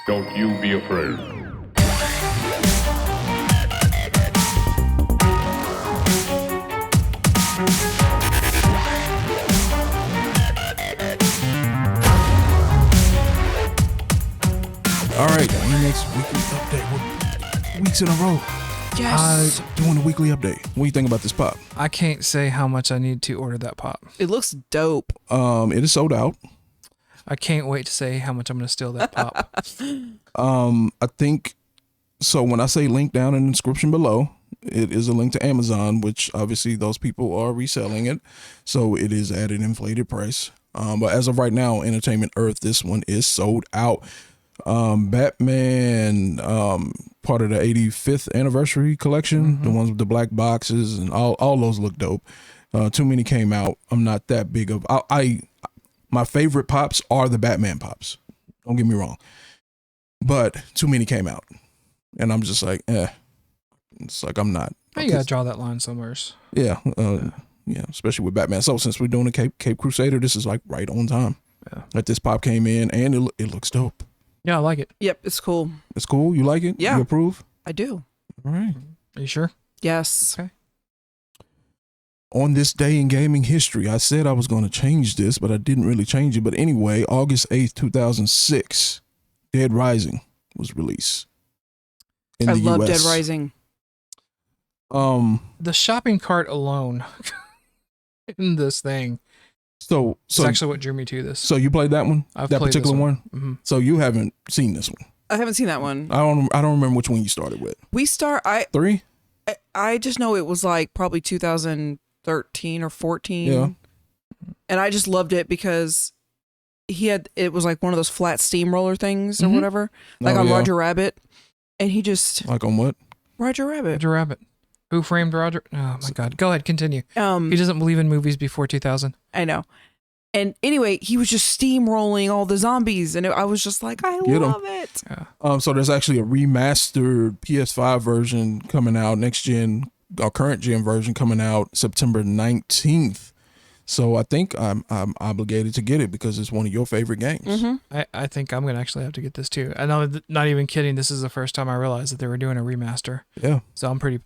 Don't you be afraid. All right, ANX Weekly Update. We're weeks in a row. Yes. Doing a weekly update. What do you think about this pop? I can't say how much I need to order that pop. It looks dope. It is sold out. I can't wait to say how much I'm going to steal that pop. I think so. When I say link down in the description below, it is a link to Amazon, which obviously those people are reselling it, so it is at an inflated price. But as of right now, Entertainment Earth, this one is sold out. Batman, part of the 85th anniversary collection, the ones with the black boxes and all those look dope. Too many came out. I'm not that big of my favorite pops are the Batman pops. Don't get me wrong, but too many came out, and I'm just like, it's like I'm not. You gotta draw that line somewhere. Yeah, yeah, especially with Batman. So since we're doing a Cape Crusader, this is like right on time. Yeah. That this pop came in, and it looks dope. Yeah, I like it. Yep, it's cool. It's cool. You like it? Yeah. You approve? I do. All right. Are you sure? Yes. Okay. On this day in gaming history, I said I was going to change this, but I didn't really change it. But anyway, August 8th, 2006, Dead Rising was released in I the love US. Dead Rising. The shopping cart alone in this thing So is actually what drew me to this. so you played that one? I've That played this particular one? Mm-hmm. So you haven't seen this one? I haven't seen that one. I don't remember which one you started with. I 3? just know it was like probably 2013 or 14. Yeah. And I just loved it because it was like one of those flat steamroller things or Mhm. whatever, like Oh, on yeah. Roger Rabbit. And he just Like on what? Roger Rabbit. Roger Rabbit. Who framed Roger? Oh my God. Go ahead. Continue. He Um, doesn't believe in movies before 2000. I know. And anyway, he was just steamrolling all the zombies, and I was just like, I Get 'em. love it. Yeah. So there's actually a remastered PS5 version coming out, next gen or current gen version coming out September 19th. So I think I'm obligated to get it because it's one of your favorite games. Mm-hmm. I think I'm going to actually have to get this too. I know, not even kidding. This is the first time I realized that they were doing a remaster. Yeah. So I'm pretty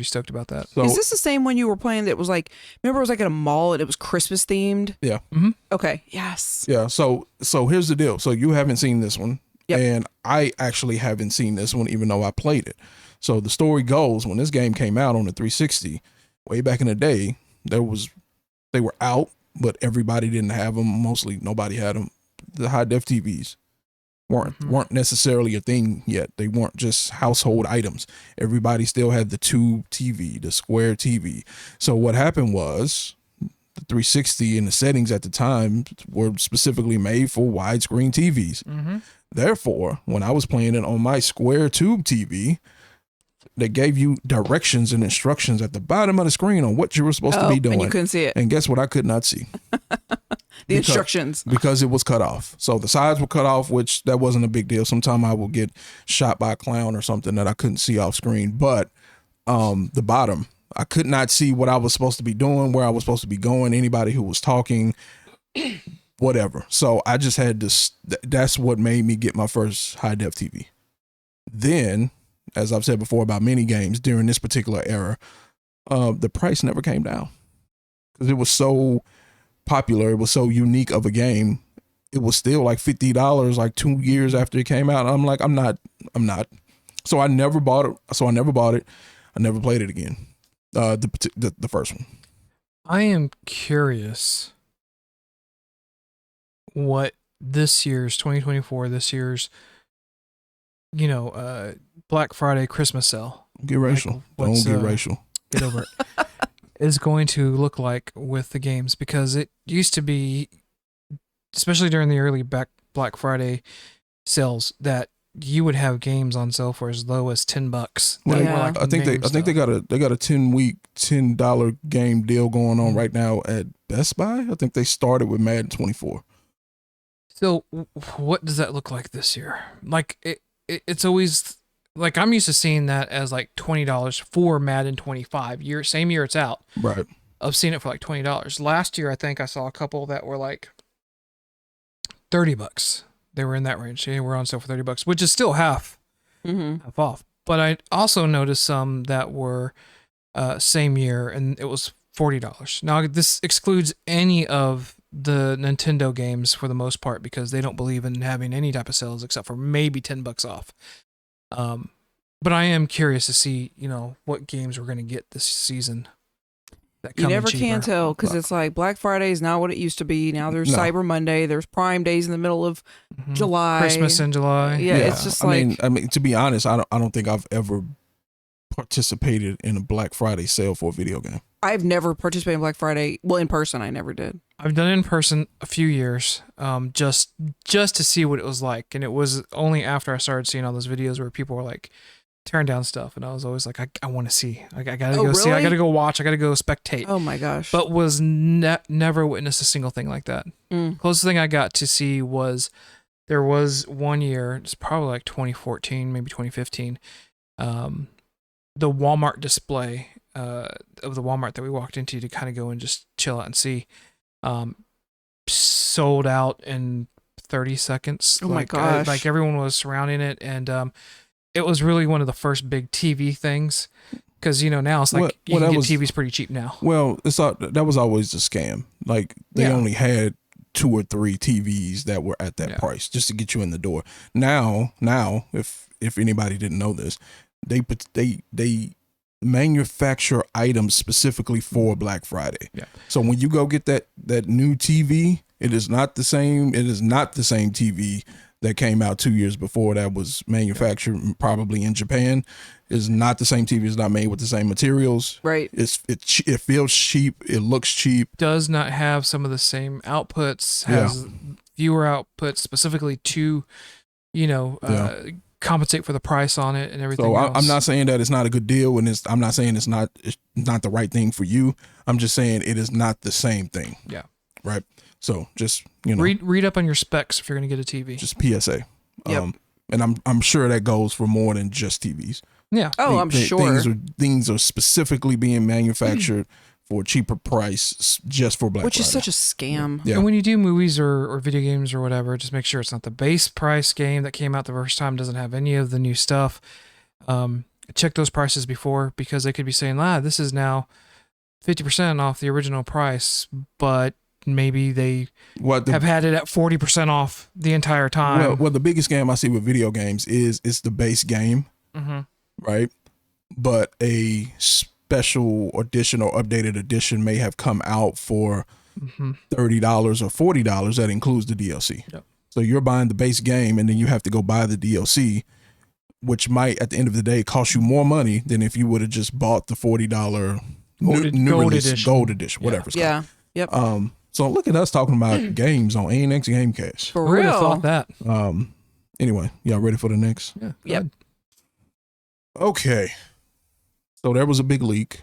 stoked about that. So Is this the same one you were playing that was like, remember it was like at a mall and it was Christmas themed? yeah. Mm-hmm. Okay. Yes. Yeah. So here's the deal. So you haven't seen this one. Yep. And I actually haven't seen this one, even though I played it. So the story goes, when this game came out on the 360, way back in the day, they were out, but everybody didn't have them. Mostly nobody had them. The high def TVs weren't necessarily a thing yet. They weren't just household items. Everybody still had the tube TV, the square TV. So what happened was the 360 and the settings at the time were specifically made for widescreen TVs. Mm-hmm. Therefore, when I was playing it on my square tube TV, they gave you directions and instructions at the bottom of the screen on what you were supposed to be doing. And you couldn't see it. And guess what? I could not see. The instructions. Because it was cut off. So the sides were cut off, which that wasn't a big deal. Sometime I would get shot by a clown or something that I couldn't see off screen. But the bottom, I could not see what I was supposed to be doing, where I was supposed to be going, anybody who was talking, whatever. So I just had this. That's what made me get my first high def TV. Then, as I've said before about many games during this particular era, the price never came down because it was so popular. It was so unique of a game. It was still like $50 like 2 years after it came out. I'm like, I'm not. So I never bought it. I never played it again. The first one. I am curious what this year's 2024, Black Friday Christmas sale. Get racial. What's, Don't get racial. Get over it. Is going to look like with the games, because it used to be, especially during the early Black Friday sales, that you would have games on sale for as low as $10. Well, Yeah. I think they got a 10-week $10 game deal going on right now at Best Buy. I think they started with Madden 24. So what does that look like this year? Like it's always like, I'm used to seeing that as like $20 for Madden 25 same year it's out. Right. I've seen it for like $20. Last year, I think I saw a couple that were like $30. They were in that range. They were on sale for $30, which is still half off. But I also noticed some that were same year, and it was $40. Now this excludes any of the Nintendo games for the most part because they don't believe in having any type of sales except for maybe $10 off. But I am curious to see, what games we're going to get this season. You never can tell because it's like Black Friday is not what it used to be. Now there's Cyber Monday, there's Prime Days in the middle of July, Christmas in July. Yeah, it's just like I mean, to be honest, I don't think I've ever participated in a Black Friday sale for a video game. I've never participated in Black Friday. Well, in person, I never did. I've done it in person a few years, just to see what it was like, and it was only after I started seeing all those videos where people were like tearing down stuff, and I was always like, I want to see. I gotta go see. I gotta go watch. I gotta go spectate. Oh my gosh! But was never witnessed a single thing like that. Closest thing I got to see was there was one year. It's probably like 2014, maybe 2015. The Walmart display of the Walmart that we walked into to kind of go and just chill out and see, sold out in 30 seconds. Oh my gosh! Like everyone was surrounding it, and it was really one of the first big TV things because now it's like you can get TVs pretty cheap now. Well, that was always a scam. Like they only had 2 or 3 TVs that were at that price just to get you in the door. Now, if anybody didn't know this, they manufacture items specifically for Black Friday. Yeah. So when you go get that new TV, it is not the same. It is not the same TV that came out 2 years before that was manufactured probably in Japan. Is not the same TV. It's not made with the same materials. Right. It feels cheap. It looks cheap. Does not have some of the same outputs. Has fewer outputs specifically to, compensate for the price on it and everything. So I'm not saying that it's not a good deal, and I'm not saying it's not the right thing for you. I'm just saying it is not the same thing. Yeah. Right. So just read up on your specs if you're going to get a TV. Just PSA. Yep. And I'm sure that goes for more than just TVs. Yeah. Oh, I'm sure. Things are specifically being manufactured for a cheaper price just for Black Friday. Which is such a scam. Yeah. And when you do movies or video games or whatever, just make sure it's not the base price game that came out the first time, doesn't have any of the new stuff. Check those prices before because they could be saying, this is now 50% off the original price, but maybe they have had it at 40% off the entire time. Well, the biggest scam I see with video games is it's the base game, right? But a special edition or updated edition may have come out for $30 or $40 that includes the DLC. Yep. So you're buying the base game and then you have to go buy the DLC, which might at the end of the day cost you more money than if you would have just bought the $40 gold edition, whatever it's called. Yeah. Yep. So look at us talking about games on ANX Gamecast. For real. Who thought that? Anyway, y'all ready for the next? Yeah. Yep. Okay. So there was a big leak.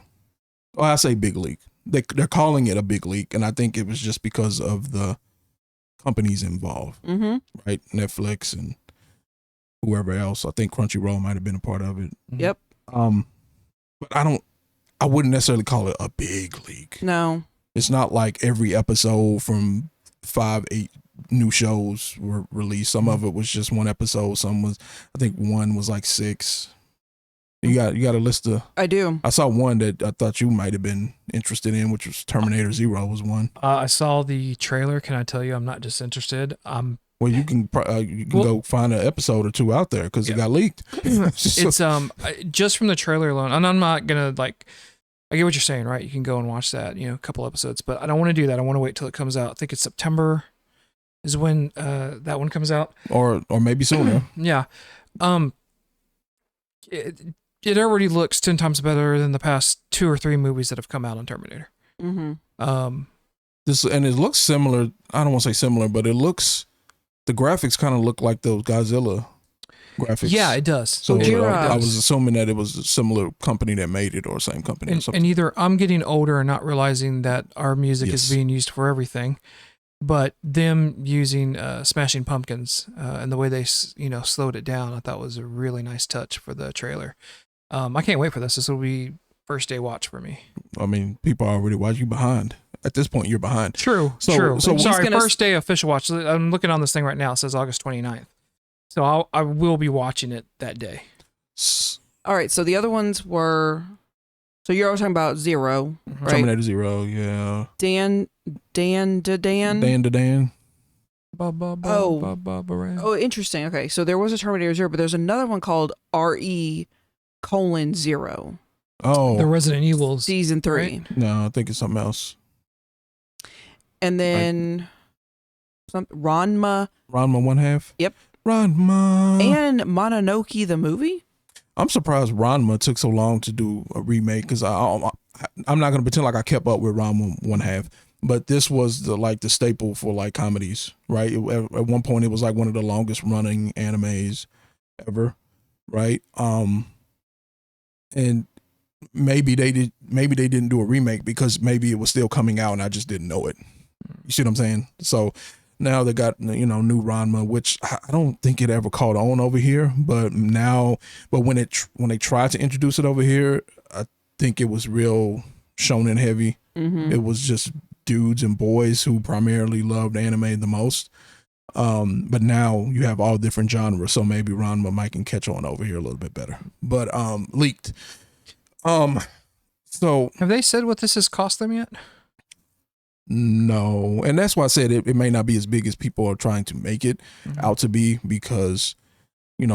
Oh, I say big leak. They're calling it a big leak, and I think it was just because of the companies involved, right? Netflix and whoever else. I think Crunchyroll might have been a part of it. Yep. But I wouldn't necessarily call it a big leak. No. It's not like every episode from 5-8 new shows were released. Some of it was just one episode. Some was, I think one was like 6. You got a list of. I do. I saw one that I thought you might have been interested in, which was Terminator Zero was one. I saw the trailer. Can I tell you, I'm not just interested. Well, you can go find an episode or 2 out there because it got leaked. It's just from the trailer alone, and I'm not gonna I get what you're saying, right? You can go and watch that, a couple episodes, but I don't want to do that. I want to wait till it comes out. I think it's September is when that one comes out, or maybe sooner. Yeah. It already looks 10 times better than the past 2 or 3 movies that have come out on Terminator. And it looks similar. I don't want to say similar, but the graphics kind of look like those Godzilla graphics. Yeah, it does. So I was assuming that it was a similar company that made it or same company. And either I'm getting older and not realizing that our music is being used for everything, but them using Smashing Pumpkins and the way they slowed it down, I thought was a really nice touch for the trailer. I can't wait for this. This will be first day watch for me. I mean, people are already watching you behind. at this point you're behind. True. So sorry, first day official watch. I'm looking on this thing right now. It says August 29th. So I will be watching it that day. All right. So the other ones were. So you're always talking about Zero, right? Terminator Zero, yeah. Dan. Oh, interesting. Okay, so there was a Terminator Zero, but there's another one called RE:0. Oh, the Resident Evil season 3. Right? No, I think it's something else. And then Ranma. Ranma 1/2. Yep. Ranma. And Mononoke the movie. I'm surprised Ranma took so long to do a remake because I'm not gonna pretend like I kept up with Ranma 1/2, but this was the staple for like comedies, right? At one point, it was like one of the longest running animes ever, right? And maybe they didn't do a remake because maybe it was still coming out and I just didn't know it. You see what I'm saying? So now they got, new Ranma, which I don't think it ever caught on over here, but when they tried to introduce it over here, I think it was real shonen heavy. Mm-hmm. It was just dudes and boys who primarily loved anime the most. But now you have all different genres, so maybe Ranma might can catch on over here a little bit better. But leaked. So have they said what this has cost them yet? No, and that's why I said it may not be as big as people are trying to make it out to be, because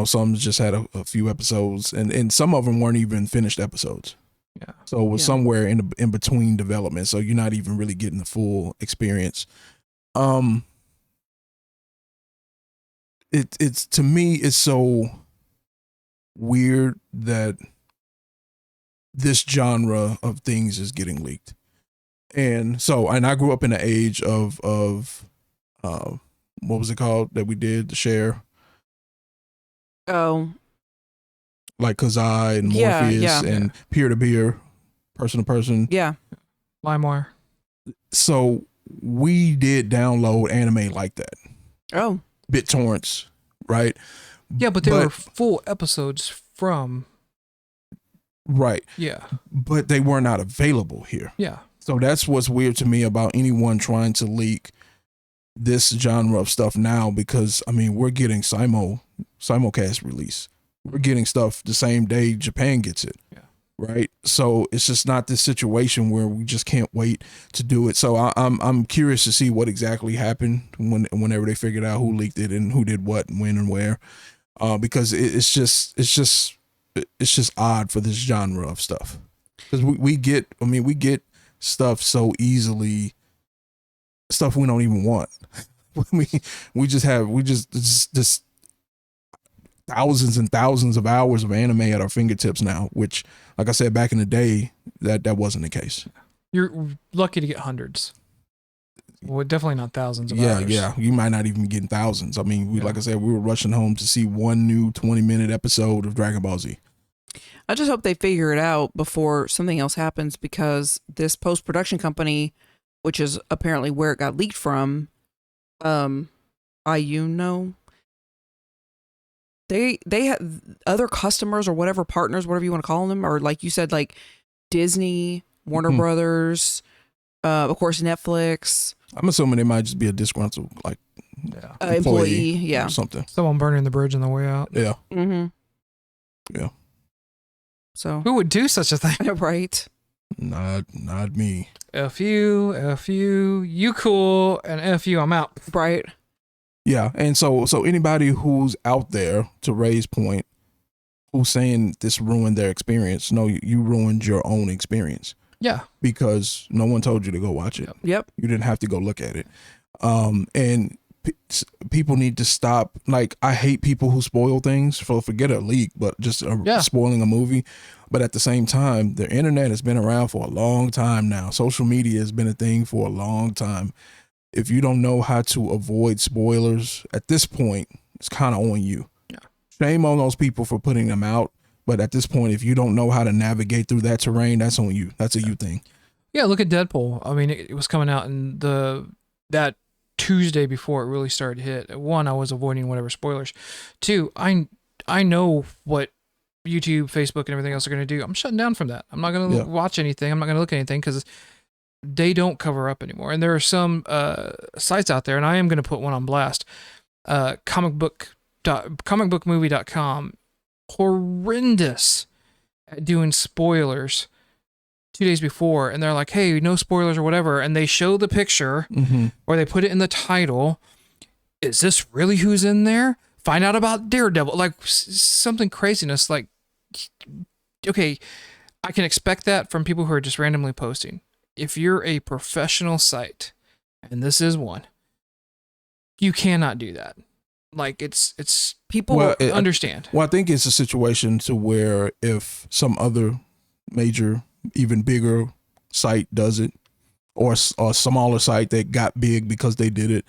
some just had a few episodes, and some of them weren't even finished episodes. Yeah. So it was somewhere in between development, so you're not even really getting the full experience. It's to me, it's so weird that this genre of things is getting leaked. And I grew up in the age of what was it called that we did, the share? Oh. Like Kazai and Morpheus and peer-to-peer, person-to-person. Yeah. LimeWire. So we did download anime like that. Oh. BitTorrents, right? Yeah, but they were full episodes from. Right. Yeah. But they were not available here. Yeah. So that's what's weird to me about anyone trying to leak this genre of stuff now, because we're getting simulcast release. We're getting stuff the same day Japan gets it. Yeah. Right. So it's just not this situation where we just can't wait to do it. So I'm curious to see what exactly happened whenever they figured out who leaked it and who did what and when and where, because it's just odd for this genre of stuff, because we get stuff so easily, stuff we don't even want. we just thousands and thousands of hours of anime at our fingertips now, which, like I said, back in the day, that wasn't the case. You're lucky to get hundreds. Well, definitely not thousands of hours. Yeah. You might not even be getting thousands. Like I said, we were rushing home to see one new 20-minute episode of Dragon Ball Z. I just hope they figure it out before something else happens, because this post-production company, which is apparently where it got leaked from, IUNO, they have other customers or whatever, partners, whatever you want to call them, or like you said, like Disney, Warner Brothers, of course, Netflix. I'm assuming they might just be a disgruntled employee or something. Someone burning the bridge on the way out. Yeah. Mm-hmm. Yeah. So who would do such a thing? Right. Not me. F you, you cool, and F you, I'm out. Right. Yeah, and so anybody who's out there, to Ray's point, who's saying this ruined their experience, no, you ruined your own experience. Yeah. Because no one told you to go watch it. Yep. You didn't have to go look at it. And people need to stop. Like, I hate people who spoil things, forget a leak, but just spoiling a movie. But at the same time, the internet has been around for a long time now. Social media has been a thing for a long time. If you don't know how to avoid spoilers at this point, it's kind of on you. Yeah. Shame on those people for putting them out. But at this point, if you don't know how to navigate through that terrain, that's on you. That's a you thing. Yeah, look at Deadpool. It was coming out in that Tuesday before it really started to hit. One, I was avoiding whatever spoilers. Two, I know what YouTube, Facebook, and everything else are going to do. I'm shutting down from that. I'm not going to watch anything. I'm not going to look at anything, because they don't cover up anymore. And there are some sites out there, and I am going to put one on blast. Comicbookmovie.com, horrendous at doing spoilers 2 days before, and they're like, hey, no spoilers or whatever, and they show the picture or they put it in the title. Is this really who's in there? Find out about Daredevil, like something craziness. Like, okay, I can expect that from people who are just randomly posting. If you're a professional site, and this is one, you cannot do that. Like, it's people understand. Well, I think it's a situation to where if some other major, even bigger site does it, or a smaller site that got big because they did it,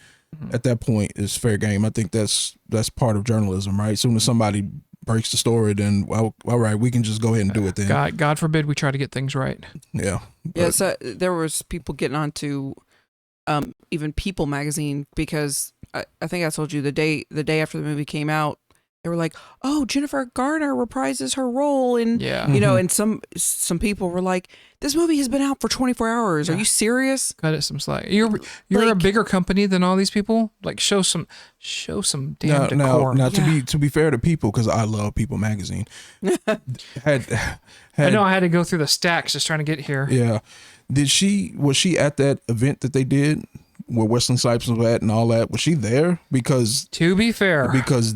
at that point it's fair game. I think that's part of journalism, right? As soon as somebody breaks the story, then all right, we can just go ahead and do it then. God forbid we try to get things right. Yeah. Yeah, so there was people getting onto even People magazine because I think I told you the day after the movie came out, they were like, "Oh, Jennifer Garner reprises her role," and you know, and some people were like, "This movie has been out for 24 hours. Are you serious?" Cut it some slack. You're like, a bigger company than all these people. Like, show some damn decorum. Now to be fair to People, because I love People magazine. I know I had to go through the stacks just trying to get here. Yeah. Was she at that event that they did where Wesley Snipes was at and all that? Was she there? Because to be fair, because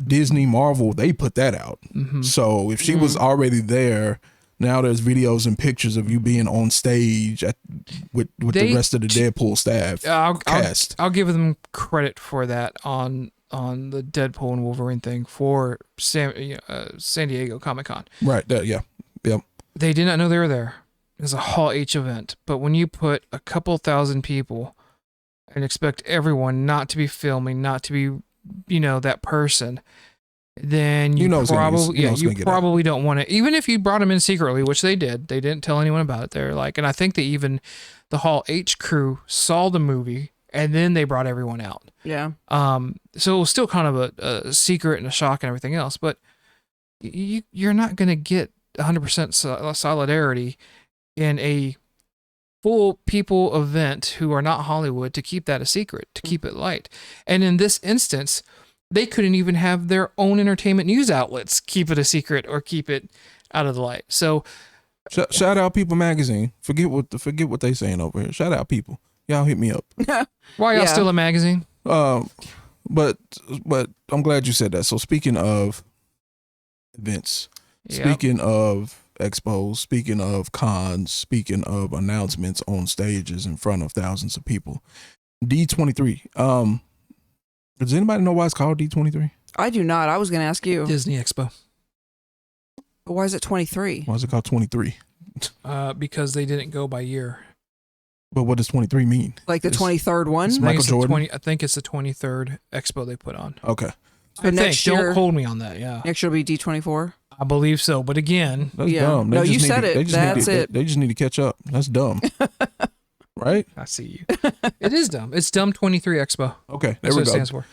Disney, Marvel, they put that out. So if she was already there, now there's videos and pictures of you being on stage with the rest of the Deadpool staff cast. I'll give them credit for that on the Deadpool and Wolverine thing for San Diego Comic-Con. Right. Yeah. Yep. They did not know they were there. It was a Hall H event, but when you put a couple thousand people and expect everyone not to be filming, not to be, that person, then you probably don't want to. Even if you brought them in secretly, which they did, they didn't tell anyone about it. They're like, and I think the Hall H crew saw the movie and then they brought everyone out. Yeah. So it was still kind of a secret and a shock and everything else, but you're not going to get 100% solidarity in a full people event who are not Hollywood to keep that a secret, to keep it light. And in this instance, they couldn't even have their own entertainment news outlets keep it a secret or keep it out of the light. So shout out People magazine. Forget what they saying over here. Shout out People. Y'all hit me up. Why y'all still a magazine? But I'm glad you said that. So speaking of events, speaking of expos, speaking of cons, speaking of announcements on stages in front of thousands of people, D23. Does anybody know why it's called D23? I do not. I was going to ask you. Disney Expo. But why is it 23? Why is it called 23? Because they didn't go by year. But what does 23 mean? Like the 23rd one? Michael Jordan? I think it's the 23rd Expo they put on. Okay. So next year, don't hold me on that. Yeah. Next year will be D24. I believe so, but again, that's dumb. No, you said it. That's it. They just need to catch up. That's dumb. Right? I see you. It is dumb. It's Dumb 23 Expo. Okay, that's there we what go. It stands for.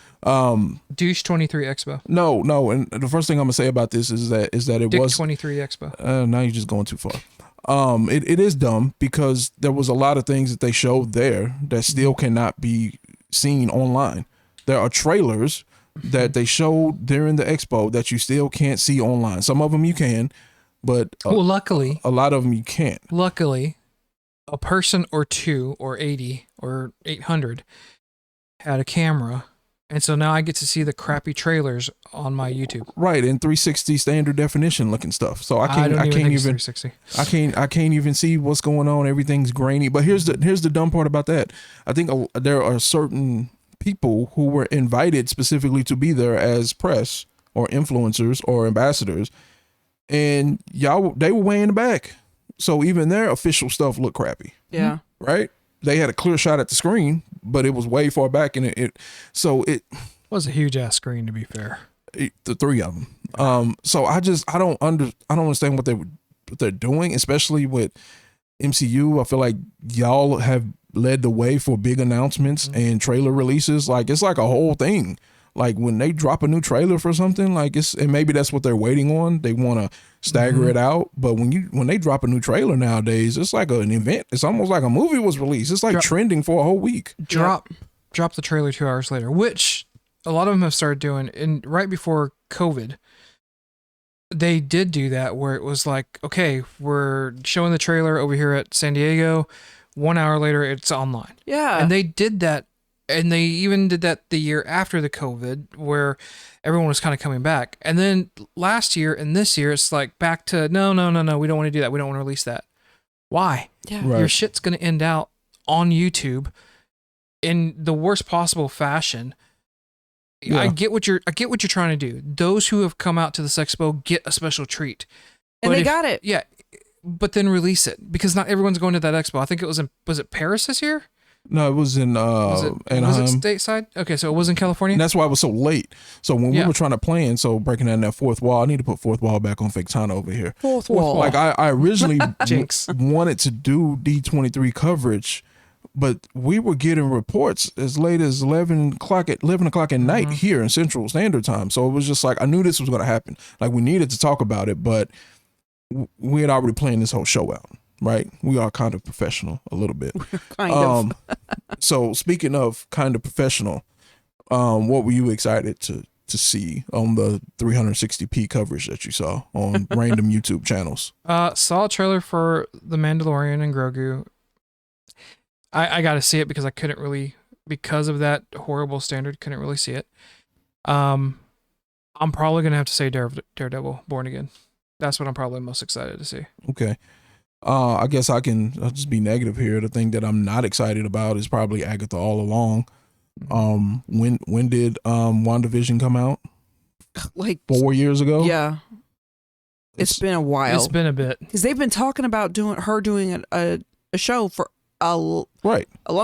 Douche 23 Expo. No, and the first thing I'm gonna say about this is that it Dick was 23 Expo. Now you're just going too far. It is dumb because there was a lot of things that they showed there that still cannot be seen online. There are trailers that they showed during the expo that you still can't see online. Some of them you can, but luckily, a lot of them you can't. Luckily, a person or two or 80 or 800 had a camera, and so now I get to see the crappy trailers on my YouTube. Right, in 360 standard definition looking stuff. So I can't even see what's going on. Everything's grainy. But here's the dumb part about that. I think there are certain people who were invited specifically to be there as press or influencers or ambassadors, and they were way in the back. So even their official stuff looked crappy. Yeah. Right? They had a clear shot at the screen, but it was way far back, and it was a huge ass screen, to be fair. The three of them. So I don't understand what they're doing, especially with MCU. I feel like y'all have led the way for big announcements and trailer releases. Like, it's like a whole thing like when they drop a new trailer for something, like and maybe that's what they're waiting on. They want to stagger it out. But when they drop a new trailer nowadays, it's like an event. It's almost like a movie was released. It's like trending for a whole week. Drop the trailer 2 hours later, which a lot of them have started doing. And right before COVID, they did do that where it was like, okay, we're showing the trailer over here at San Diego. 1 hour later, it's online. Yeah. And they did that. And they even did that the year after the COVID where everyone was kind of coming back. And then last year and this year, it's like back to, no, we don't want to do that. We don't want to release that. Why? Yeah. Right. Your shit's going to end out on YouTube in the worst possible fashion. Yeah. I get what you're trying to do. Those who have come out to this expo get a special treat. And But they got it. Yeah. But then release it because not everyone's going to that expo. I think it was it Paris this year? No, it was in Anaheim. Was it stateside? Okay, so it was in California? And that's why it was so late. So when we were trying to plan, breaking down that fourth wall, I need to put fourth wall back on Facetana over here. Fourth wall. Like I originally Jinx. wanted to do D23 coverage, but we were getting reports as late as 11 o'clock at night here in Central Standard Time. So it was just like, I knew this was going to happen. Like we needed to talk about it, but we had already planned this whole show out. Right, we are kind of professional a little bit. Kind of. So speaking of kind of professional, what were you excited to see on the 360p coverage that you saw on random YouTube channels? Saw a trailer for The Mandalorian and Grogu. I got to see it because I couldn't really, because of that horrible standard, couldn't really see it. I'm probably gonna have to say Daredevil Born Again. That's what I'm probably most excited to see. Okay. I guess I'll just be negative here. The thing that I'm not excited about is probably Agatha All Along. When did WandaVision come out? Like 4 years ago? Yeah. It's been a while. It's been a bit. Because they've been talking about doing a show for a long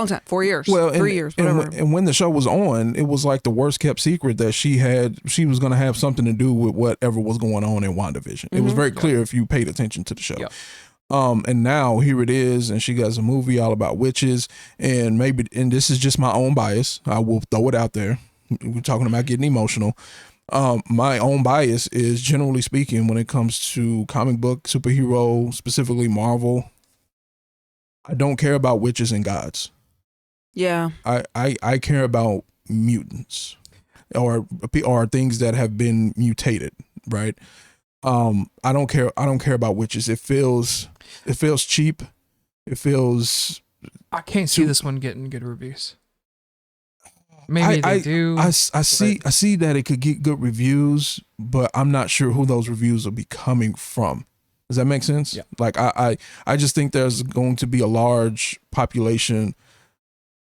time. 4 years. Well, 3 years, whatever. And when the show was on, it was like the worst kept secret that she was going to have something to do with whatever was going on in WandaVision. It was very clear if you paid attention to the show. Yep. And now here it is, and she got a movie all about witches, and this is just my own bias. I will throw it out there. We're talking about getting emotional. My own bias is, generally speaking, when it comes to comic book, superhero, specifically Marvel, I don't care about witches and gods. Yeah. I care about mutants or things that have been mutated, right? I don't care about witches. It feels cheap. It feels. I can't see this one getting good reviews. Maybe they do. I see that it could get good reviews, but I'm not sure who those reviews will be coming from. Does that make sense? Yeah. Like I just think there's going to be a large population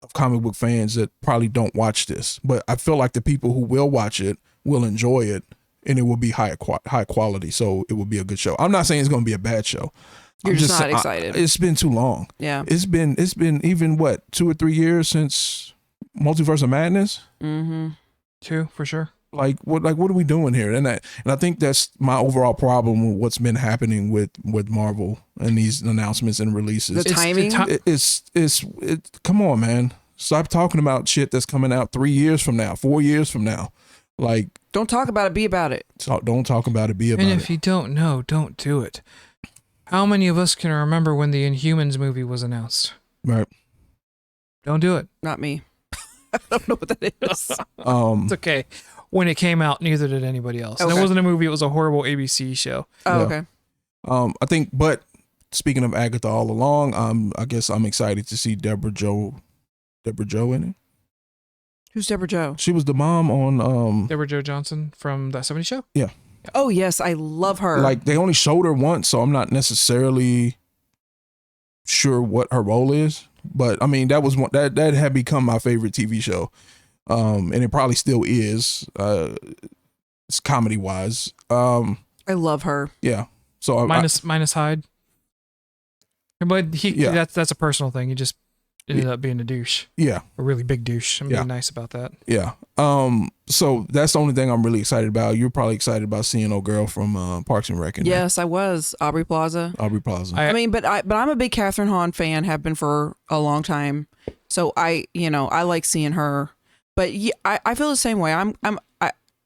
of comic book fans that probably don't watch this, but I feel like the people who will watch it will enjoy it, and it will be high quality. So it will be a good show. I'm not saying it's going to be a bad show. You're just not excited. It's been too long. Yeah. It's been even 2 or 3 years since Multiverse of Madness. Mm-hmm. 2 for sure. What are we doing here? And I think that's my overall problem with what's been happening with Marvel and these announcements and releases. The timing. Come on, man. Stop talking about shit that's coming out 3 years from now, 4 years from now. Like, don't talk about it, be about it. Don't talk about it, be about it. And if you don't know, don't do it. How many of us can remember when the Inhumans movie was announced? Right. Don't do it. Not me. I don't know what that is. It's okay. When it came out, neither did anybody else. Okay. And it wasn't a movie, it was a horrible ABC show. Oh, Yeah. okay. I think, but speaking of Agatha All Along, I guess I'm excited to see Deborah Jo in it. Who's Deborah Jo? She was the mom on Deborah Jo Johnson from That 70s Show? Yeah. Oh, yes. I love her. Like, they only showed her once, so I'm not necessarily sure what her role is. But I mean, that was one that had become my favorite TV show. And it probably still is. It's comedy wise. I love her. Yeah. So minus Hyde. But that's a personal thing. He just ended up being a douche. Yeah. A really big douche. I'm being nice about that. Yeah. So that's the only thing I'm really excited about. You're probably excited about seeing old girl from Parks and Rec. Yes, I was. Aubrey Plaza. I mean, but I'm a big Catherine Hahn fan, have been for a long time. So I like seeing her. But yeah, I feel the same way. I'm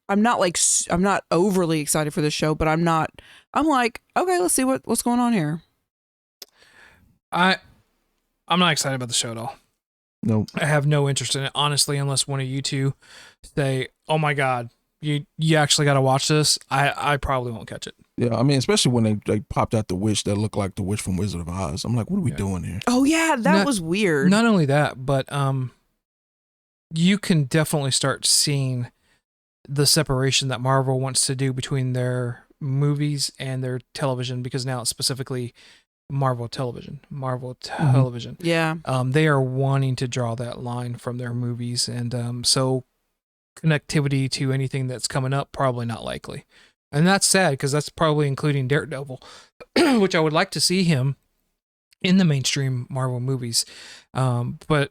not like I'm not overly excited for this show, but I'm like, okay, let's see what's going on here. I'm not excited about the show at all. No. I have no interest in it, honestly, unless one of you two say, "Oh my God, you actually got to watch this." I probably won't catch it. Yeah, I mean, especially when they popped out the witch that looked like the witch from Wizard of Oz. I'm like, what are we doing here? Oh yeah, that was weird. Not only that, but you can definitely start seeing the separation that Marvel wants to do between their movies and their television, because now it's specifically Marvel television. Yeah. They are wanting to draw that line from their movies, and so connectivity to anything that's coming up, probably not likely. And that's sad, because that's probably including Daredevil, which I would like to see him in the mainstream Marvel movies. But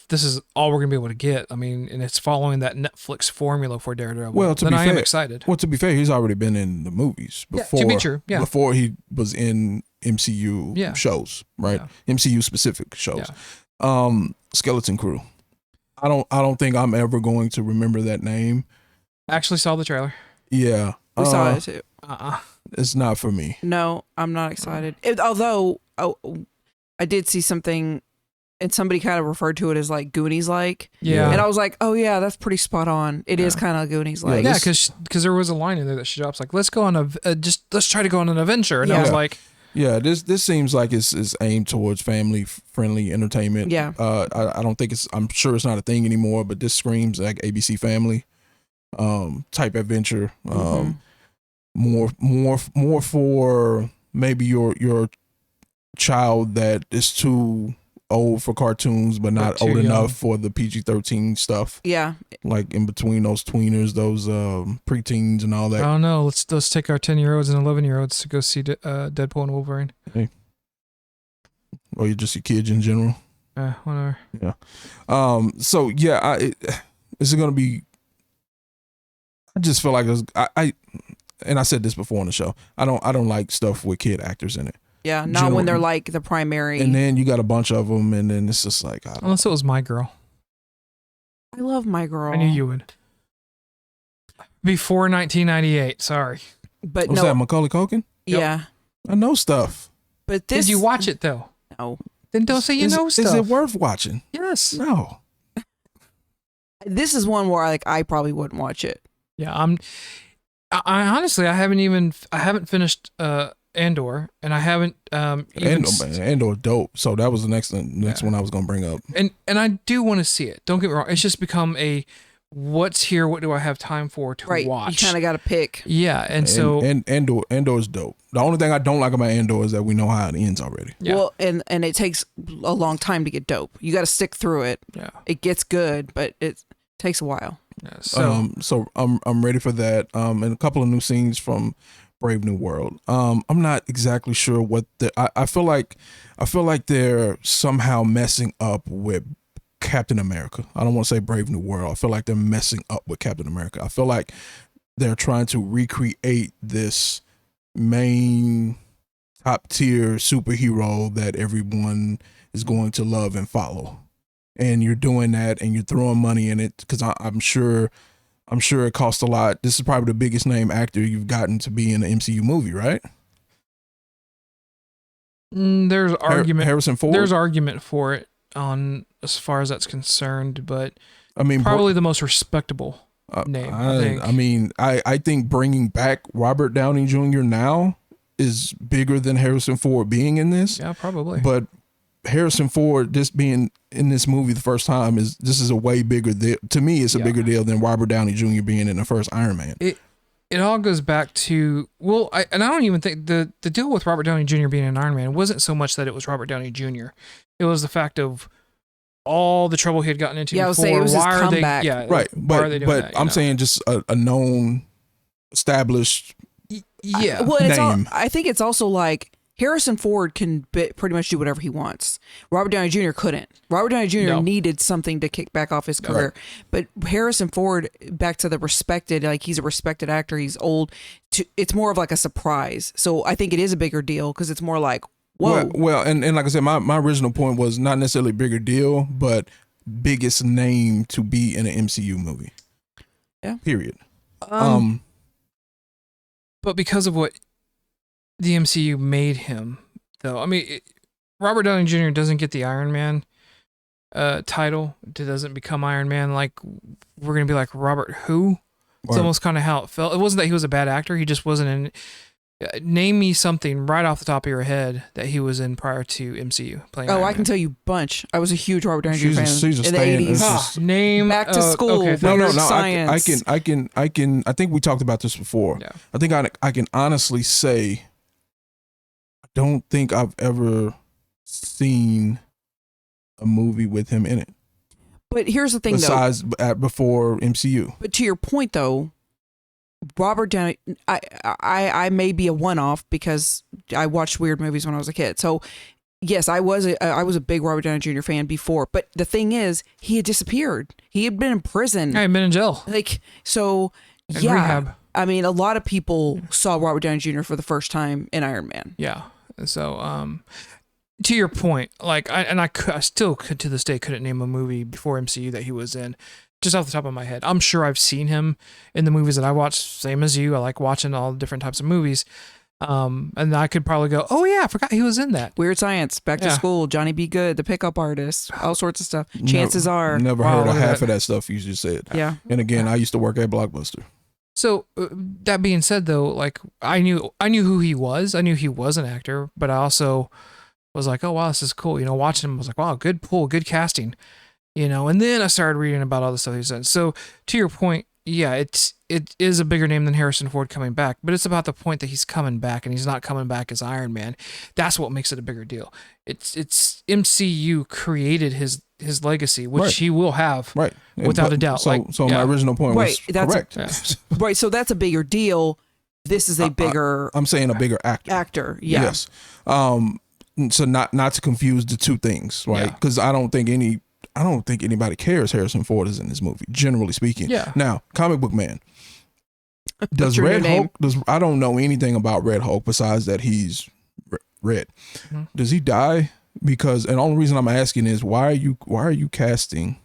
this is all we're gonna be able to get. I mean, and it's following that Netflix formula for Daredevil. Well, to be fair, I am excited. Well, to be fair, he's already been in the movies before. Yeah, to be true, yeah. Before he was in MCU shows, right? Yeah. MCU specific shows. Yeah. Skeleton Crew. I don't think I'm ever going to remember that name. I actually saw the trailer. Yeah. We saw it too. It's not for me. No, I'm not excited. Although I did see something, and somebody kind of referred to it as like Goonies-like. Yeah. And I was like, oh yeah, that's pretty spot on. It is kind of Goonies-like. Yeah, because there was a line in there that she drops like, let's go on let's try to go on an adventure. And I was like, yeah, this seems like it's aimed towards family friendly entertainment. Yeah. I don't think I'm sure it's not a thing anymore, but this screams like ABC Family type adventure. More for maybe your child that is too old for cartoons but not old enough for the PG-13 stuff. Yeah. Like in between those tweeners, those preteens and all that. I don't know. Let's take our 10-year-olds and 11-year-olds to go see Deadpool and Wolverine. Hey. Or you just your kids in general. Whatever. Yeah. So yeah, is it gonna be? I just feel like and I said this before on the show. I don't like stuff with kid actors in it. Yeah, not when they're like the primary. And then you got a bunch of them, and then it's just like, unless it was My Girl. I love My Girl. I knew you would. Before 1998. Sorry. But was that Macaulay Culkin? Yeah. I know stuff. But this. Did you watch it though? No. Then don't say you know stuff. Is it worth watching? Yes. No. This is one where I probably wouldn't watch it. Yeah, I honestly I haven't finished Andor, and I haven't Andor dope. So that was the next one I was gonna bring up. And I do want to see it. Don't get me wrong. It's just become a what's here, what do I have time for to watch? You kind of got to pick. Yeah, and so Andor is dope. The only thing I don't like about Andor is that we know how it ends already. Yeah. Well, and it takes a long time to get dope. You got to stick through it. Yeah. It gets good, but it takes a while. Yeah, so I'm ready for that. And a couple of new scenes from Brave New World. I'm not exactly sure what I feel like they're somehow messing up with Captain America. I don't want to say Brave New World. I feel like they're messing up with Captain America. I feel like they're trying to recreate this main top tier superhero that everyone is going to love and follow. And you're doing that and you're throwing money in it because I'm sure it costs a lot. This is probably the biggest name actor you've gotten to be in an MCU movie, right? There's argument. Harrison Ford. There's argument for it on as far as that's concerned, but I mean, probably the most respectable name. I think bringing back Robert Downey Jr. now is bigger than Harrison Ford being in this. Yeah, probably. But Harrison Ford just being in this movie the first time is a way bigger deal. To me, it's a bigger deal than Robert Downey Jr. being in the first Iron Man. It all goes back to I don't even think the deal with Robert Downey Jr. being in Iron Man wasn't so much that it was Robert Downey Jr. It was the fact of all the trouble he had gotten into before. I was saying it was his comeback. Right. Why are they doing that? I'm saying just a known, established name. I think it's also like Harrison Ford can pretty much do whatever he wants. Robert Downey Jr. couldn't. Robert Downey Jr. needed something to kick back off his career. Right. But Harrison Ford, back to the respected, like he's a respected actor, he's old. It's more of like a surprise. So I think it is a bigger deal because it's more like, whoa. Well, and like I said, my original point was not necessarily a bigger deal, but biggest name to be in an MCU movie. Yeah. Period. But because of what the MCU made him, though, I mean, Robert Downey Jr. doesn't get the Iron Man title. It doesn't become Iron Man. Like, we're gonna be like, Robert who? It's Right. almost kind of how it felt. It wasn't that he was a bad actor. He just wasn't in. Name me something right off the top of your head that he was in prior to MCU playing. Oh, Iron I can Man. tell you a bunch. I was a huge Robert Downey Jr. fan She's a in the stand- 80s. this is- Name Back to school. Okay, No, Weird science. science. I can. I think we talked about this before. Yeah. I think I can honestly say, I don't think I've ever seen a movie with him in it But here's the thing, besides before MCU. But to your point, though, Robert Downey, I may be a one-off because I watched weird movies when I was a kid. So, yes, I was a big Robert Downey Jr. fan before. But the thing is, he had disappeared. He had been in prison. I've been in jail. Like, so, And yeah. rehab. I mean, a lot of people saw Robert Downey Jr. for the first time in Iron Man. Yeah. So, to your point, like, I still could to this day couldn't name a movie before MCU that he was in, just off the top of my head. I'm sure I've seen him in the movies that I watch. Same as you, I like watching all different types of movies. And I could probably go, oh yeah, I forgot he was in that. Weird Science, Back to Yeah. School, Johnny Be Good, The Pickup Artist, all sorts of stuff. Chances are, Never Wow, heard of look at half that. of that stuff you just said. yeah. And again, I used to work at Blockbuster. So that being said, though, like I knew who he was. I knew he was an actor, but I also was like, oh wow, this is cool. You know, watching him, I was like, wow, good pull, good casting. You know, and then I started reading about all the stuff he's done. So to your point, yeah, it is a bigger name than Harrison Ford coming back, but it's about the point that he's coming back and he's not coming back as Iron Man. That's what makes it a bigger deal. It's MCU created his legacy, which Right. he will have. Right. Without a doubt, So, like, so yeah. my original point was Right, that's- correct. Yeah. Right, so that's a bigger deal. This is a bigger I'm saying a bigger actor. actor. Yeah. Yes. So not to confuse the two things, right? Yeah. Because I don't think anybody cares Harrison Ford is in this movie, generally speaking. Yeah. Now, comic book man. Does your new Red name? Hulk? I don't know anything about Red Hulk besides that he's red. Mm-hmm. Does he die? Because, and the only reason I'm asking is why are you casting?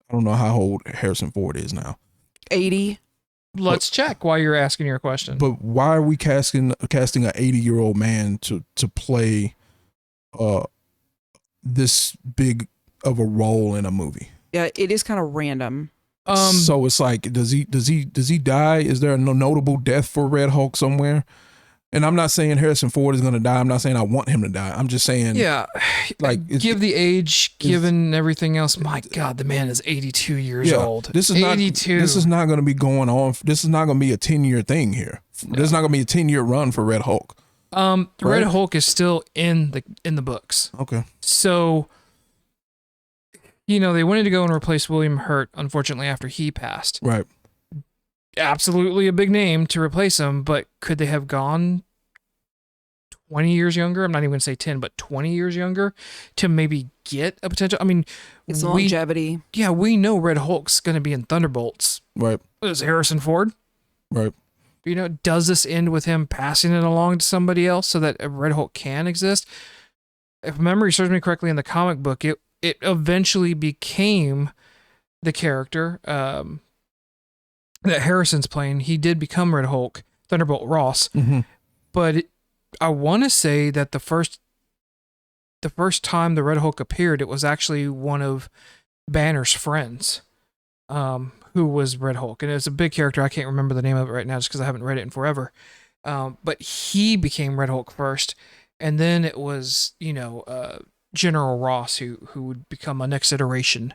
I don't know how old Harrison Ford is now, 80. Let's check while you're asking your question. but why are we casting an 80-year-old man to play this big of a role in a movie? Yeah, it is kind of random. So it's like, does he die? Is there a notable death for Red Hulk somewhere? And I'm not saying Harrison Ford is going to die. I'm not saying I want him to die. I'm just saying, yeah, like, it's- give the age, given everything else. My God, the man is 82 years old. This is 82. not. This is not going to be going on. This is not going to be a 10-year thing here. There's not going to be a 10-year run for Red Hulk. Red Right? Hulk is still in the books. Okay. So, you know, they wanted to go and replace William Hurt, unfortunately, after he passed. Right. Absolutely a big name to replace him, but could they have gone 20 years younger? I'm not even going to say 10, but 20 years younger to maybe get a potential. I mean, It's longevity. we know Red Hulk's going to be in Thunderbolts. Right. Is Harrison Ford? Right. You know, does this end with him passing it along to somebody else so that a Red Hulk can exist? If memory serves me correctly, in the comic book, it eventually became the character that Harrison's playing. He did become Red Hulk, Thunderbolt Ross, Mm-hmm. but I want to say that the first time the Red Hulk appeared, it was actually one of Banner's friends, who was Red Hulk, and it's a big character. I can't remember the name of it right now, just because I haven't read it in forever. But he became Red Hulk first, and then it was General Ross who would become a next iteration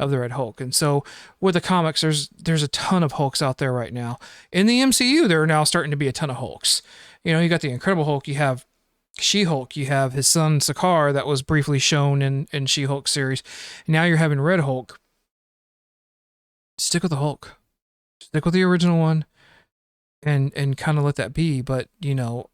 of the Red Hulk. And so with the comics, there's a ton of Hulks out there right now. In the MCU, there are now starting to be a ton of Hulks. You know, you got the Incredible Hulk, you have She-Hulk, you have his son Sakaar that was briefly shown in She-Hulk series. Now you're having Red Hulk. Stick with the Hulk. Stick with the original one and kind of let that be. But, you know,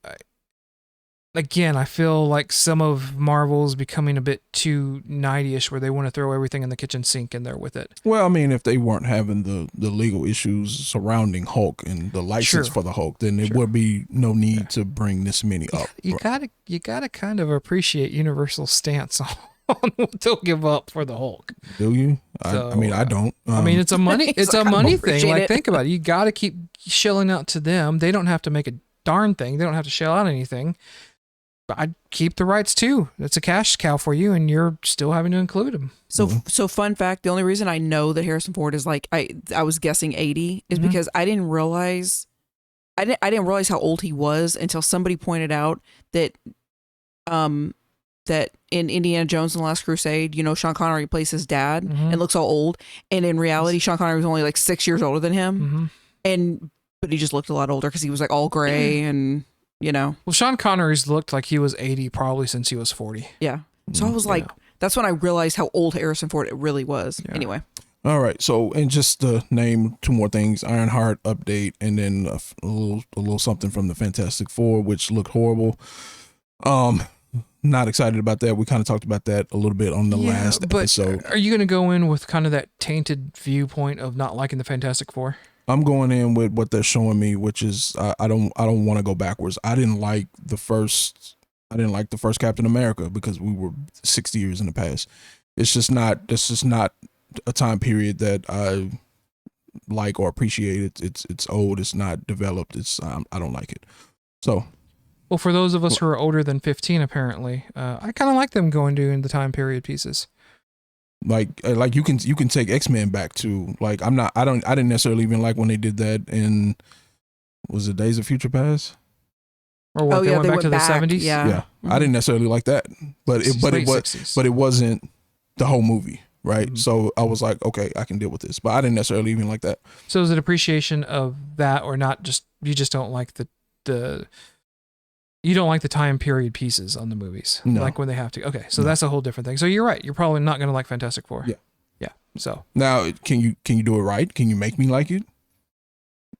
again, I feel like some of Marvel's becoming a bit too 90-ish, where they want to throw everything in the kitchen sink in there with it. Well, I mean, if they weren't having the legal issues surrounding Hulk and the license Sure. for the Hulk, then there would be no need to bring this many up. You gotta kind of appreciate Universal's stance on what they'll give up for the Hulk. Do you? So, I mean, I don't. I mean, it's a money, He's it's like, a I money appreciate thing. Like, it. think about it. You got to keep shelling out to them. They don't have to make a darn thing. They don't have to shell out anything. But I'd keep the rights too. It's a cash cow for you, and you're still having to include them. So, so fun fact: the only reason I know that Harrison Ford is like I was guessing 80 is because I didn't realize how old he was until somebody pointed out that that in Indiana Jones and the Last Crusade, Sean Connery plays his dad and looks all old, and in reality, Sean Connery was only like 6 years older than him, but he just looked a lot older because he was like all gray and. Well, Sean Connery's looked like he was 80 probably since he was 40. Yeah. So I was like, that's when I realized how old Harrison Ford it really was. Yeah. Anyway. All right. So, and just to name two more things, Ironheart update, and then a little something from the Fantastic Four, which looked horrible. Not excited about that. We kind of talked about that a little bit on the last episode. Are you going to go in with kind of that tainted viewpoint of not liking the Fantastic Four? I'm going in with what they're showing me, which is I don't want to go backwards. I didn't like the first Captain America because we were 60 years in the past. It's just not a time period that I like or appreciate. It's old. It's not developed. I don't like it. So, well, for those of us who are older than 15, apparently, I kind of like them going doing the time period pieces. Like you can take X-Men back to like I didn't necessarily even like when they did that in was it Days of Future Past? Or what, they went back to the 70s? Yeah. Mm-hmm. I didn't necessarily like that. But it wasn't the whole movie, right? Mm-hmm. So I was like, okay, I can deal with this. But I didn't necessarily even like that. So is it appreciation of that or not just you just don't like the you don't like the time period pieces on the movies, like when they have to. Okay, so that's a whole different thing. So you're right. You're probably not going to like Fantastic Four. Yeah. So now, can you do it right? Can you make me like it?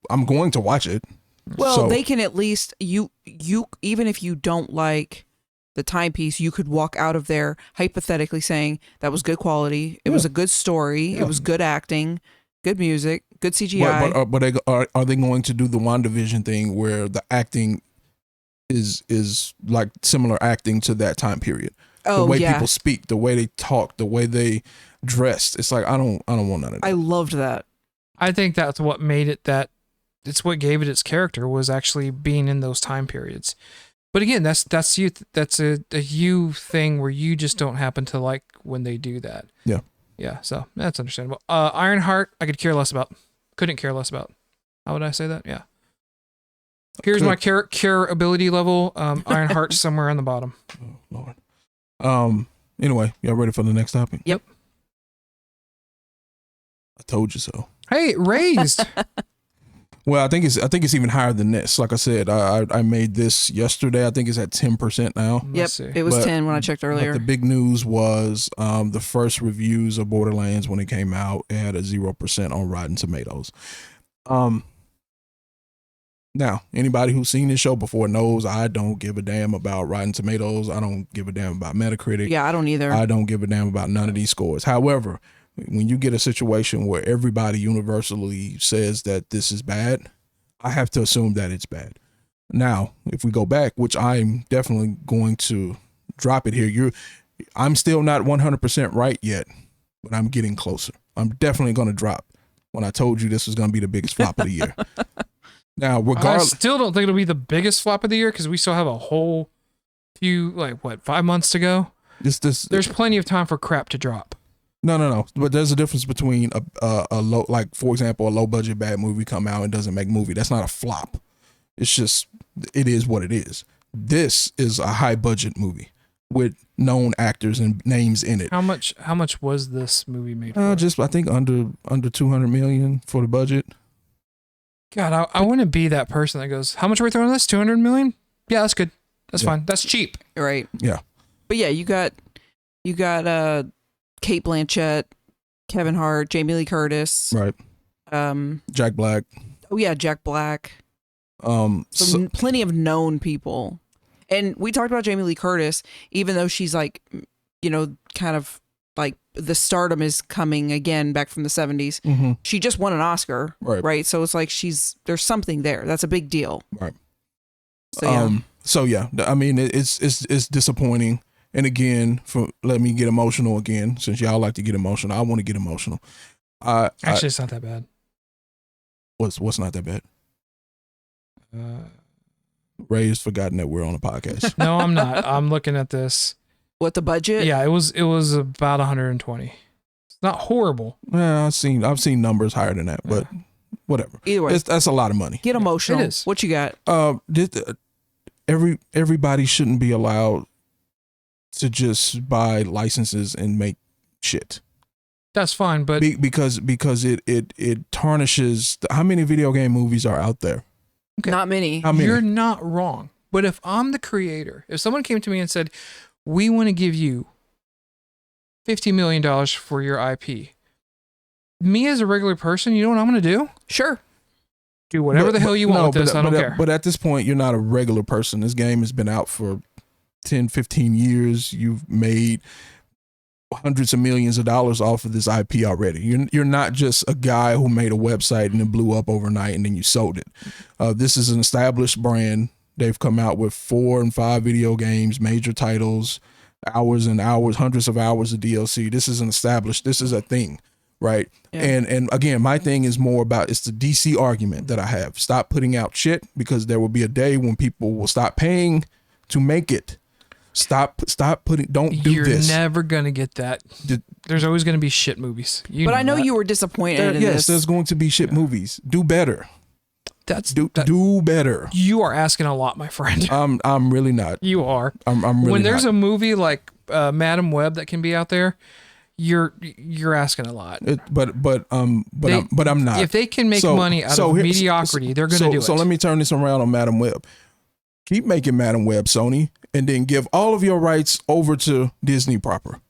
I'm going to watch it. Well, they can at least you even if you don't like the timepiece, you could walk out of there hypothetically saying that was good quality. It was a good story. It was good acting, good music, good CGI. But are they going to do the WandaVision thing where the acting is like similar acting to that time period? The way people speak, the way they talk, the way they dressed. It's like I don't want none of that. I loved that. I think that's what made it it's what gave it its character was actually being in those time periods. But again, that's you. That's a you thing where you just don't happen to like when they do that. Yeah. Yeah. So that's understandable. Ironheart, I could care less about. Couldn't care less about. How would I say that? Yeah. Here's my care ability level. Ironheart's somewhere on the bottom. Oh, Lord. Anyway, y'all ready for the next topic? Yep. I told you so. Hey, it raised. Well, I think it's even higher than this. Like I said, I made this yesterday. I think it's at 10% now. Yep, it was 10 when I checked earlier. But the big news was the first reviews of Borderlands when it came out, it had a 0% on Rotten Tomatoes. Now, anybody who's seen this show before knows I don't give a damn about Rotten Tomatoes. I don't give a damn about Metacritic. Yeah, I don't either. I don't give a damn about none of these scores. However, when you get a situation where everybody universally says that this is bad, I have to assume that it's bad. Now, if we go back, which I'm definitely going to drop it here, I'm still not 100% right yet, but I'm getting closer. I'm definitely going to drop when I told you this was going to be the biggest flop of the year. Now, regardless, I still don't think it'll be the biggest flop of the year because we still have a whole few, 5 months to go. There's plenty of time for crap to drop. No. But there's a difference between a low, like for example, a low budget bad movie come out and doesn't make movie. That's not a flop. It's just it is what it is. This is a high budget movie with known actors and names in it. How much was this movie made for? Just I think under 200 million for the budget. God, I wouldn't be that person that goes, how much are we throwing this? 200 million? Yeah, that's good. That's fine. That's cheap. Right. Yeah. But yeah, you got Kate Blanchett, Kevin Hart, Jamie Lee Curtis. Right. Jack Black. Oh yeah, Jack Black. So plenty of known people. And we talked about Jamie Lee Curtis, even though she's like, kind of like the stardom is coming again back from the 70s. Mm-hmm. She just won an Oscar, right? So it's like there's something there. That's a big deal, right? So yeah. I mean, it's disappointing, And again, let me get emotional again, since y'all like to get emotional. I want to get emotional. Actually, it's not that bad. What's not that bad? Ray has forgotten that we're on a podcast. No, I'm not. I'm looking at this. What, the budget? Yeah, it was about 120. It's not horrible. Yeah, I've seen numbers higher than that, but whatever. Either way, that's a lot of money. get emotional. It is. What you got? Everybody shouldn't be allowed to just buy licenses and make shit. That's fine, but because it tarnishes how many video game movies are out there? okay. Not many. How many? You're not wrong. But if I'm the creator, if someone came to me and said, "We want to give you $50 million for your IP," me as a regular person, you know what I'm going to do? Sure. Do whatever the hell you want with this. I don't care. But at this point, you're not a regular person. This game has been out for 10, 15 years. You've made hundreds of millions of dollars off of this IP already. You're not just a guy who made a website and it blew up overnight and then you sold it. This is an established brand. They've come out with 4 and 5 video games, major titles, hours and hours, hundreds of hours of DLC. This is a thing, right? Yeah. And again, my thing is more about, it's the DC argument that I have. Stop putting out shit, because there will be a day when people will stop paying to make it. Stop putting, don't do this. You're never going to get that. There's always going to be shit movies. But I know you were disappointed in yes, this. there's going to be shit movies. Do better. Do better. You are asking a lot, my friend. I'm really not. You are. I'm really when there's not. a movie like Madam Web that can be out there, you're asking a lot. But I'm not. If they can make money out of mediocrity, they're going to do it. So let me turn this around on Madam Web. Keep making Madam Web, Sony, and then give all of your rights over to Disney proper.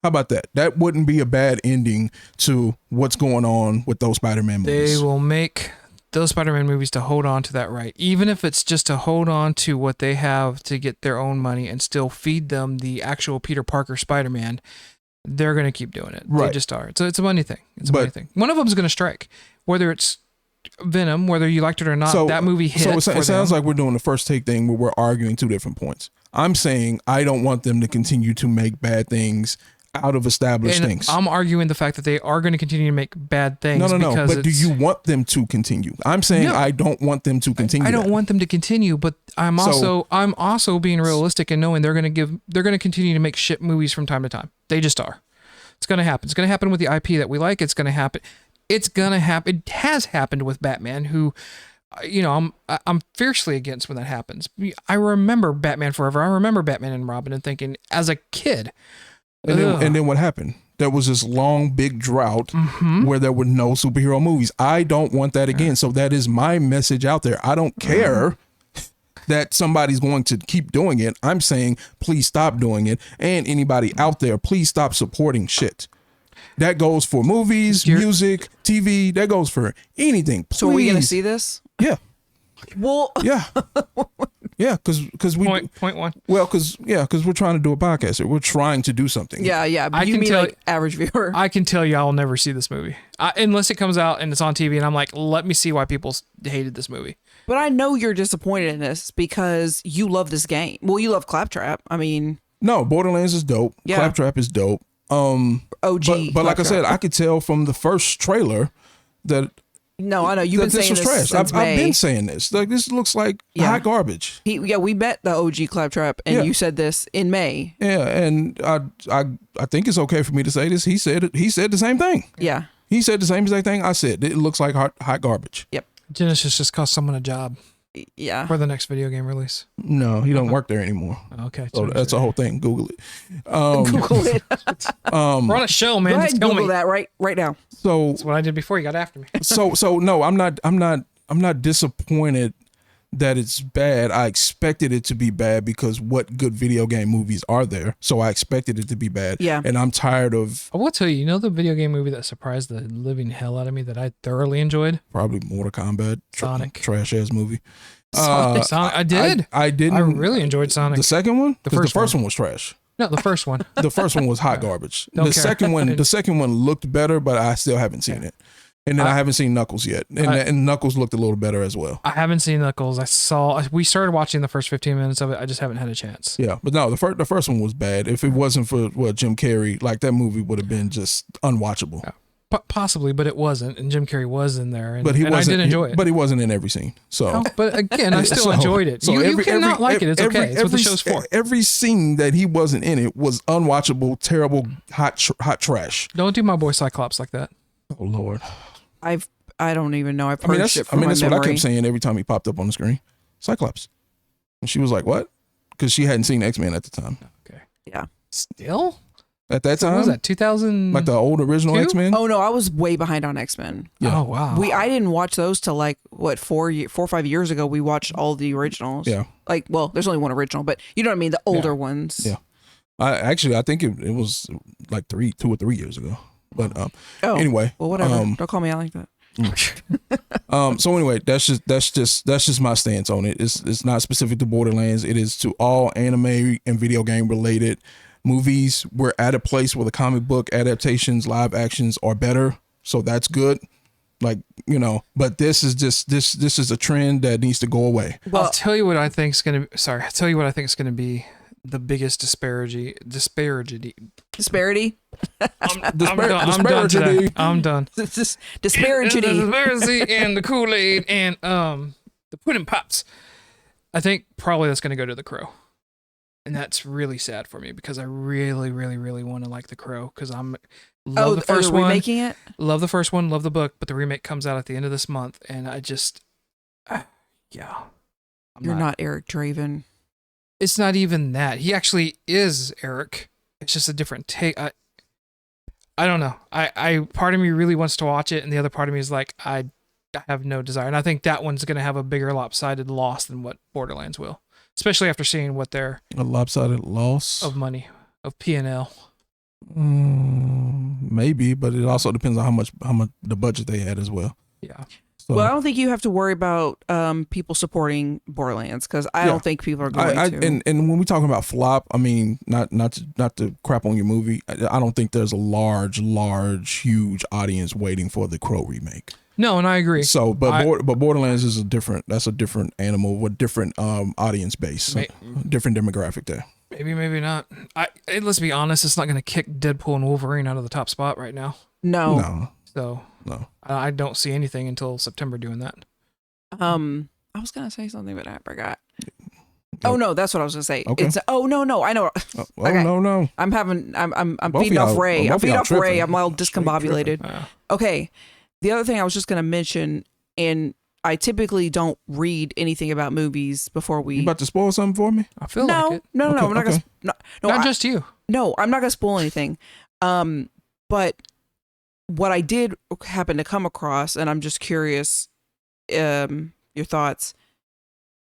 How about that? That wouldn't be a bad ending to what's going on with those Spider-Man movies. They will make those Spider-Man movies to hold on to that right, even if it's just to hold on to what they have to get their own money and still feed them the actual Peter Parker Spider-Man. They're going to keep doing it. Right. They just are. So it's a money thing. Money thing. One of them is going to strike, whether it's Venom, whether you liked it or not. That movie hit. So it sounds like we're doing the first take thing where we're arguing two different points. I'm saying I don't want them to continue to make bad things out of established things. I'm arguing the fact that they are going to continue to make bad things. No. But do you want them to continue? I'm saying I don't want them to continue. I don't want them to continue, but I'm also being realistic and knowing they're going to continue to make shit movies from time to time. They just are. It's going to happen. It's going to happen with the IP that we like. It's going to happen. It's going to happen. It has happened with Batman, who, I'm fiercely against when that happens. I remember Batman Forever. I remember Batman and Robin and thinking as a kid. And then what happened? There was this long, big drought where there were no superhero movies. I don't want that again. So that is my message out there. I don't care that somebody's going to keep doing it. I'm saying, please stop doing it. And anybody out there, please stop supporting shit. That goes for movies, music, TV. That goes for anything. Please. So are we going to see this? Yeah. Well, yeah. Yeah, because we point one. Well, because we're trying to do a podcast here. We're trying to do something. Yeah. But you mean like average viewer? I can tell you, I'll never see this movie unless it comes out and it's on TV, and I'm like, let me see why people hated this movie. But I know you're disappointed in this because you love this game. Well, you love Claptrap. I mean, no, Borderlands is dope. Yeah. Claptrap is dope. OG. But like I said, I could tell from the first trailer that. No, I know you've been saying this trash. I've been saying this. Like, this looks like hot garbage. We met the OG Claptrap, and you said this in May. Yeah, and I think it's okay for me to say this. He said the same thing. Yeah, he said the same exact thing I said. It looks like hot garbage. Yep. Genesis just cost someone a job. Yeah. For the next video game release. No, he don't work there anymore. Okay. So that's a whole thing. Google it. Google it. We're on a show, man. Go ahead Just and tell Google me that right now. So that's what I did before you got after me. so no, I'm not disappointed that it's bad. I expected it to be bad because what good video game movies are there? So I expected it to be bad. Yeah. And I'm tired of. I will tell you, the video game movie that surprised the living hell out of me that I thoroughly enjoyed? Probably Mortal Kombat. Sonic. Trash ass movie. Sonic. I did. I didn't. I really enjoyed Sonic. The second one? The first one was trash. No, the first one. The first one was hot garbage. The second one looked better, but I still haven't seen it. And then I haven't seen Knuckles yet, and Knuckles looked a little better as well. I haven't seen Knuckles. We started watching the first 15 minutes of it. I just haven't had a chance. Yeah, but no, the first one was bad. If it wasn't for Jim Carrey, like that movie would have been just unwatchable. Yeah. Possibly, but it wasn't, and Jim Carrey was in there, and, but he and I did enjoy it. But he wasn't in every scene. So, no, but again, I still enjoyed it. So you cannot like it. It's okay. It's what the show's for. Every scene that he wasn't in it was unwatchable, terrible, hot trash. Don't do my boy Cyclops like that. Oh Lord. I don't even know. I purged it from my that's memory. what I kept saying every time he popped up on the screen. Cyclops. And she was like, what? Because she hadn't seen X-Men at the time. Okay. Yeah. Still? At that time? What was that, 2000? Like the old original X-Men? Oh, no, I was way behind on X-Men. Yeah. Oh, wow. I didn't watch those till like, 4 or 5 years ago. We watched all the originals. Yeah. Like, well, there's only one original, but you know what I mean? The older ones. Yeah. I think it was like 2 or 3 years ago. But anyway. Well, whatever. Don't call me out like that. So anyway, that's just my stance on it. It's not specific to Borderlands. It is to all anime and video game related movies. We're at a place where the comic book adaptations, live actions are better, so that's good. Like, you know, but this is just this is a trend that needs to go away. Well, I'll tell you what I think is gonna be the biggest disparity. Disparity. I'm done today. I'm done. Disparity. Disparity and the Kool-Aid and the pudding pops. I think probably that's gonna go to The Crow, and that's really sad for me because I really, really, really want to like The Crow because love the first one. Remaking it? Love the first one. Love the book, but the remake comes out at the end of this month, and I just, yeah. You're not Eric Draven. It's not even that. He actually is Eric. It's just a different take. I don't know. I part of me really wants to watch it, and the other part of me is like, I have no desire. And I think that one's going to have a bigger lopsided loss than what Borderlands will, especially after seeing what a lopsided loss of money of P&L. Maybe, but it also depends on how much the budget they had as well. Yeah. So, well, I don't think you have to worry about people supporting Borderlands because I don't think people are going to. And when we talking about flop, I mean not to crap on your movie. I don't think there's a large, huge audience waiting for the Crow remake. No, and I agree. So, but Borderlands is a different animal with different audience base, different demographic there. Maybe not. Let's be honest, it's not going to kick Deadpool and Wolverine out of the top spot right now. No. So no, I don't see anything until September doing that. I was gonna say something, but I forgot. Oh no, that's what I was gonna say. Okay. It's no, I know. Okay. No. I'm feeding off Ray. I'm feeding off Ray. I'm all discombobulated. Okay. The other thing I was just gonna mention, and I typically don't read anything about movies before we. You about to spoil something for me? I feel like it. No. I'm not gonna. Not just you. No, I'm not gonna spoil anything. But what I did happen to come across, and I'm just curious, your thoughts.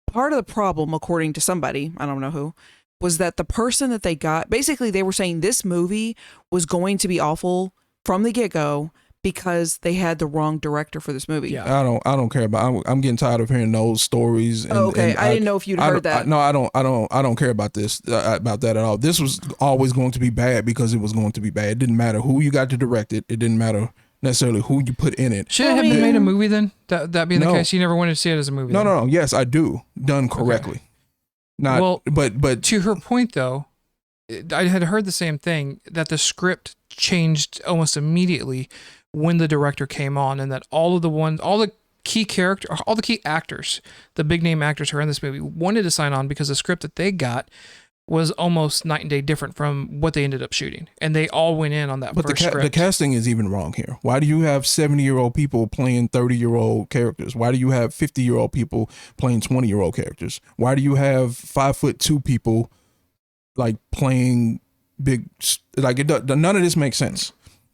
Part of the problem, according to somebody, I don't know who, was that the person that they got, basically they were saying this movie was going to be awful from the get-go because they had the wrong director for this movie. Yeah. I don't care about. I'm getting tired of hearing those stories. And, okay, I didn't know if you'd heard that. I don't care about this about that at all. This was always going to be bad because it was going to be bad. It didn't matter who you got to direct it. It didn't matter necessarily who you put in it. Should it have been made a movie then? That being the case, you never wanted to see it as a movie. No. Yes, I do. Done correctly. Okay. Not well, but to her point though, I had heard the same thing that the script changed almost immediately when the director came on, and that all the key actors, the big name actors who are in this movie, wanted to sign on because the script that they got was almost night and day different from what they ended up shooting, and they all went in on that. But first script. The casting is even wrong here. Why do you have 70-year-old people playing 30-year-old characters? Why do you have 50-year-old people playing 20-year-old characters? Why do you have 5'2" people like playing big? Like none of this makes sense.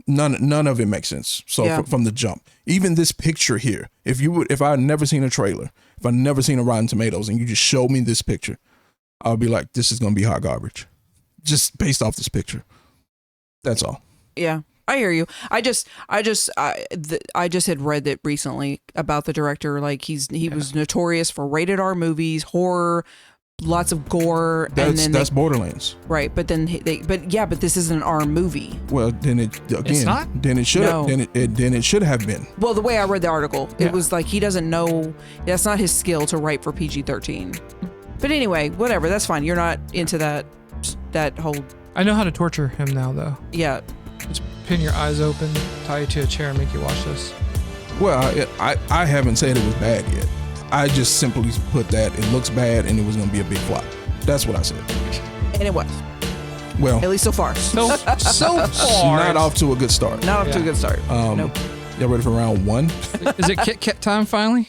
None of it makes sense. So from the jump, even this picture here, if I had never seen a trailer, if I never seen a Rotten Tomatoes, and you just showed me this picture, I'll be like, this is gonna be hot garbage, just based off this picture. That's all. Yeah, I hear you. I just had read that recently about the director. Like he was notorious for rated R movies, horror, lots of gore, and then that's Borderlands. right. But then but this isn't an R movie. Well, then it again. It's not? Then it should. No. Then it should have been. Well, the way I read the article, Yeah. it was like he doesn't know. That's not his skill to write for PG-13. But anyway, whatever. That's fine. You're not into that whole. I know how to torture him now, though. Yeah. Just pin your eyes open, tie you to a chair, and make you watch this. Well, I haven't said it was bad yet. I just simply put that it looks bad and it was going to be a big flop. That's what I said. And it was. Well, At least so far. So far. not off to a good start. Not up to a Yeah. good start. Nope. Y'all ready for round one? Is it Kit Kat time finally?